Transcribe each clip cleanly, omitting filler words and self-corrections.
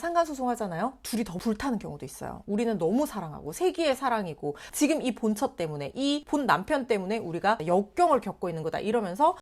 상간소송하잖아요. 둘이 더 불타는 경우도 있어요. 우리는 너무 사랑하고 세기의 사랑이고 지금 이 본처 때문에 이 본 남편 때문에 우리가 역경을 겪고 있는 거다 이러면서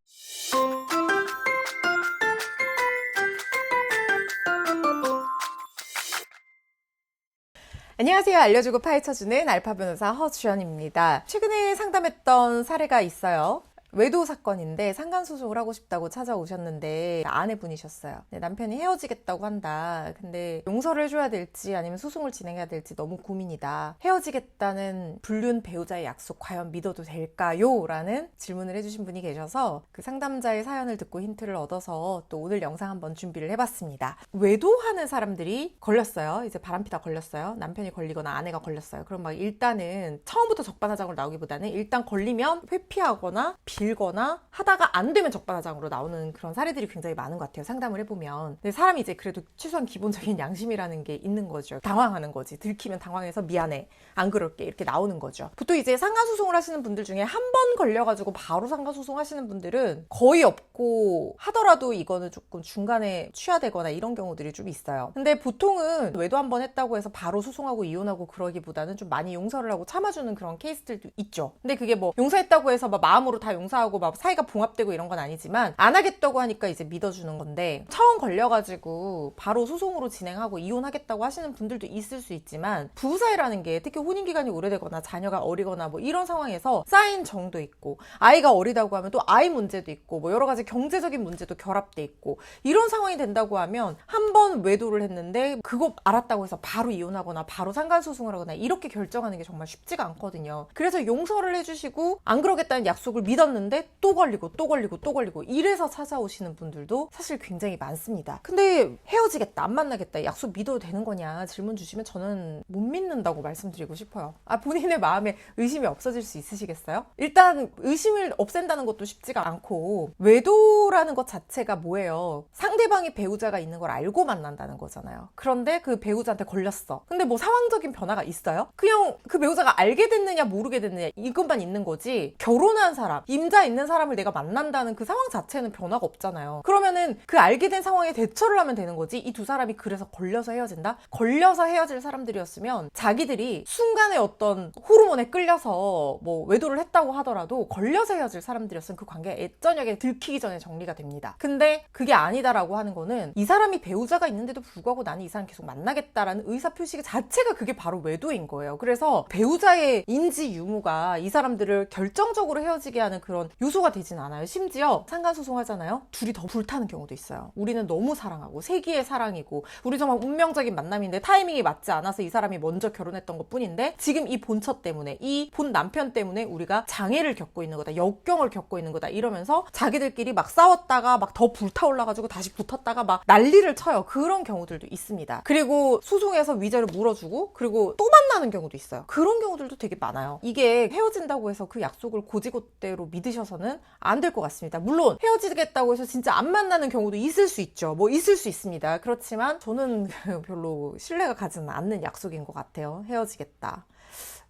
안녕하세요. 알려주고 파헤쳐주는 알파 변호사 허주연입니다. 최근에 상담했던 사례가 있어요. 외도 사건인데 상간소송을 하고 싶다고 찾아오셨는데 아내분이셨어요. 남편이 헤어지겠다고 한다. 근데 용서를 해줘야 될지 아니면 소송을 진행해야 될지 너무 고민이다. 헤어지겠다는 불륜 배우자의 약속 과연 믿어도 될까요? 라는 질문을 해주신 분이 계셔서 그 상담자의 사연을 듣고 힌트를 얻어서 또 오늘 영상 한번 준비를 해봤습니다. 외도하는 사람들이 걸렸어요. 이제 바람피다 걸렸어요. 남편이 걸리거나 아내가 걸렸어요. 그럼 막 일단은 처음부터 적반하장으로 나오기보다는 일단 걸리면 회피하거나 빌거나 하다가 안 되면 적반하장으로 나오는 그런 사례들이 굉장히 많은 것 같아요. 상담을 해보면. 근데 사람이 이제 그래도 최소한 기본적인 양심이라는 게 있는 거죠. 당황하는 거지. 들키면 당황해서 미안해. 안 그럴게. 이렇게 나오는 거죠. 보통 이제 상간소송을 하시는 분들 중에 한 번 걸려가지고 바로 상간소송 하시는 분들은 거의 없고 하더라도 이거는 조금 중간에 취하되거나 이런 경우들이 좀 있어요. 근데 보통은 외도 한 번 했다고 해서 바로 소송하고 이혼하고 그러기보다는 좀 많이 용서를 하고 참아주는 그런 케이스들도 있죠. 근데 그게 뭐 용서했다고 해서 막 마음으로 다 용서하고 막 사이가 봉합되고 이런 건 아니지만 안 하겠다고 하니까 이제 믿어주는 건데 처음 걸려가지고 바로 소송으로 진행하고 이혼하겠다고 하시는 분들도 있을 수 있지만 부부 사이라는 게 특히 혼인기간이 오래되거나 자녀가 어리거나 뭐 이런 상황에서 쌓인 정도 있고 아이가 어리다고 하면 또 아이 문제도 있고 뭐 여러 가지 경제적인 문제도 결합돼 있고 이런 상황이 된다고 하면 한 번 외도를 했는데 그거 알았다고 해서 바로 이혼하거나 바로 상간소송을 하거나 이렇게 결정하는 게 정말 쉽지가 않거든요. 그래서 용서를 해주시고 안 그러겠다는 약속을 믿었는데 또 걸리고 또 걸리고 또 걸리고 이래서 찾아오시는 분들도 사실 굉장히 많습니다. 근데 헤어지겠다 안 만나겠다 약속 믿어도 되는 거냐 질문 주시면 저는 못 믿는다고 말씀드리고 싶어요. 본인의 마음에 의심이 없어질 수 있으시겠어요? 일단 의심을 없앤다는 것도 쉽지가 않고 외도라는 것 자체가 뭐예요? 상대방이 배우자가 있는 걸 알고 만난다는 거잖아요. 그런데 그 배우자한테 걸렸어. 근데 뭐 상황적인 변화가 있어요? 그냥 그 배우자가 알게 됐느냐 모르게 됐느냐 이것만 있는 거지 결혼한 사람, 임자 있는 사람을 내가 만난다는 그 상황 자체는 변화가 없잖아요. 그러면은 그 알게 된 상황에 대처를 하면 되는 거지 이 두 사람이 그래서 걸려서 헤어진다? 걸려서 헤어질 사람들이었으면 자기들이 순간에 어떤 호르몬에 끌려서 뭐 외도를 했다고 하더라도 걸려서 헤어질 사람들이었으면 그 관계가 애저녁에 들키기 전에 정리가 됩니다. 근데 그게 아니다라고 하는 거는 이 사람이 배우자가 있는데도 불구하고 나는 이 사람 계속 만나겠다라는 의사표시 자체가 그게 바로 외도인 거예요. 그래서 배우자의 인지 유무가 이 사람들을 결정적으로 헤어지게 하는 그런 요소가 되진 않아요. 심지어 상간소송 하잖아요. 둘이 더 불타는 경우도 있어요. 우리는 너무 사랑하고 세기의 사랑이고 우리 정말 운명적인 만남인데 타이밍이 맞지 않아서 이 사람이 먼저 결혼했던 것 뿐인데 지금 이 본처 때문에 이 본 남편 때문에 우리가 장애를 겪고 있는 거다. 역경을 겪고 있는 거다. 이러면서 자기들끼리 막 싸웠다가 막 더 불타올라가지고 다시 붙었다가 막 난리를 쳐요. 그런 경우들도 있습니다. 그리고 소송에서 위자료 물어주고 그리고 또 만나는 경우도 있어요. 그런 경우들도 되게 많아요. 이게 헤어진다고 해서 그 약속을 고지고대로 믿으셔서는 안 될 것 같습니다. 물론 헤어지겠다고 해서 진짜 안 만나는 경우도 있을 수 있죠. 뭐 있을 수 있습니다. 그렇지만 저는 별로 신뢰가 가지는 않는 약속인 것 같아요. 헤어지겠다.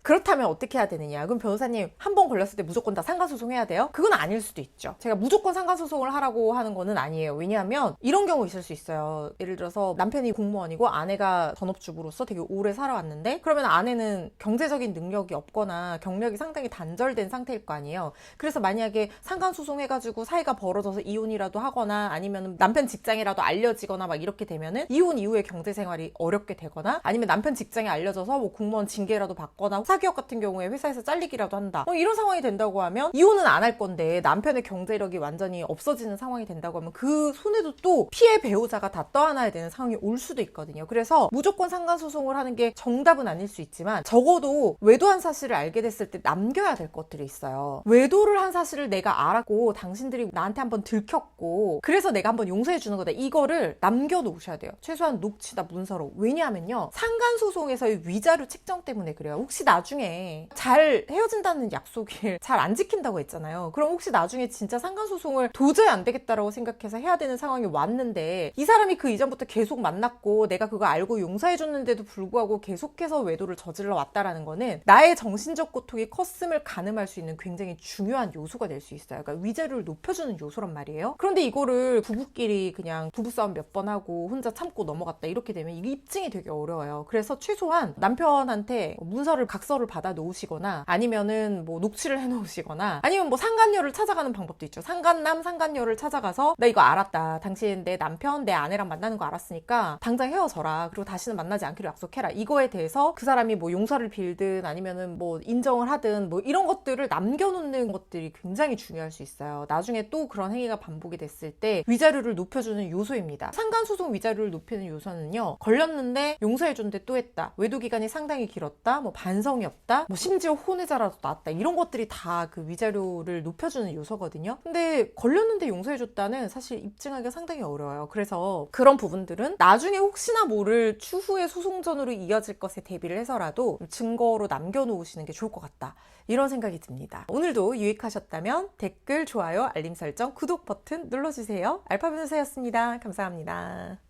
그렇다면 어떻게 해야 되느냐? 그럼 변호사님 한 번 걸렸을 때 무조건 다 상간소송해야 돼요? 그건 아닐 수도 있죠. 제가 무조건 상간소송을 하라고 하는 거는 아니에요. 왜냐하면 이런 경우 있을 수 있어요. 예를 들어서 남편이 공무원이고 아내가 전업주부로서 되게 오래 살아왔는데 그러면 아내는 경제적인 능력이 없거나 경력이 상당히 단절된 상태일 거 아니에요. 그래서 만약에 상간소송 해가지고 사이가 벌어져서 이혼이라도 하거나 아니면 남편 직장이라도 알려지거나 막 이렇게 되면은 이혼 이후에 경제생활이 어렵게 되거나 아니면 남편 직장이 알려져서 뭐 공무원 징계라도 받거나 사기업 같은 경우에 회사에서 잘리기라도 한다. 이런 상황이 된다고 하면 이혼은 안 할 건데 남편의 경제력이 완전히 없어지는 상황이 된다고 하면 그 손에도 또 피해 배우자가 다 떠안아야 되는 상황이 올 수도 있거든요. 그래서 무조건 상간소송을 하는 게 정답은 아닐 수 있지만 적어도 외도한 사실을 알게 됐을 때 남겨야 될 것들이 있어요. 외도를 한 사실을 내가 알았고 당신들이 나한테 한번 들켰고 그래서 내가 한번 용서해 주는 거다. 이거를 남겨 놓으셔야 돼요. 최소한 녹취나 문서로. 왜냐하면요. 상간소송에서의 위자료 책정 때문에 그래요. 그래요. 혹시 나중에 잘 헤어진다는 약속을 잘 안 지킨다고 했잖아요. 그럼 혹시 나중에 진짜 상간소송을 도저히 안 되겠다라고 생각해서 해야 되는 상황이 왔는데 이 사람이 그 이전부터 계속 만났고 내가 그거 알고 용서해줬는데도 불구하고 계속해서 외도를 저질러 왔다라는 거는 나의 정신적 고통이 컸음을 가늠할 수 있는 굉장히 중요한 요소가 될 수 있어요. 그러니까 위자료를 높여주는 요소란 말이에요. 그런데 이거를 부부끼리 그냥 부부싸움 몇 번 하고 혼자 참고 넘어갔다 이렇게 되면 이게 입증이 되게 어려워요. 그래서 최소한 남편한테 문서를 각서를 받아 놓으시거나 아니면은 뭐 녹취를 해 놓으시거나 아니면 뭐 상간녀를 찾아가는 방법도 있죠. 상간남, 상간녀를 찾아가서 나 이거 알았다. 당신 내 남편, 내 아내랑 만나는 거 알았으니까 당장 헤어져라. 그리고 다시는 만나지 않기로 약속해라. 이거에 대해서 그 사람이 뭐 용서를 빌든 아니면은 뭐 인정을 하든 뭐 이런 것들을 남겨놓는 것들이 굉장히 중요할 수 있어요. 나중에 또 그런 행위가 반복이 됐을 때 위자료를 높여주는 요소입니다. 상간소송 위자료를 높이는 요소는요. 걸렸는데 용서해줬는데 또 했다. 외도 기간이 상당히 길었다. 뭐 반성이 없다. 뭐 심지어 혼외자라도 났다. 이런 것들이 다 그 위자료를 높여주는 요소거든요. 근데 걸렸는데 용서해줬다는 사실 입증하기가 상당히 어려워요. 그래서 그런 부분들은 나중에 혹시나 모를 추후의 소송전으로 이어질 것에 대비를 해서라도 증거로 남겨놓으시는 게 좋을 것 같다. 이런 생각이 듭니다. 오늘도 유익하셨다면 댓글, 좋아요, 알림 설정, 구독 버튼 눌러주세요. 알파 변호사였습니다. 감사합니다.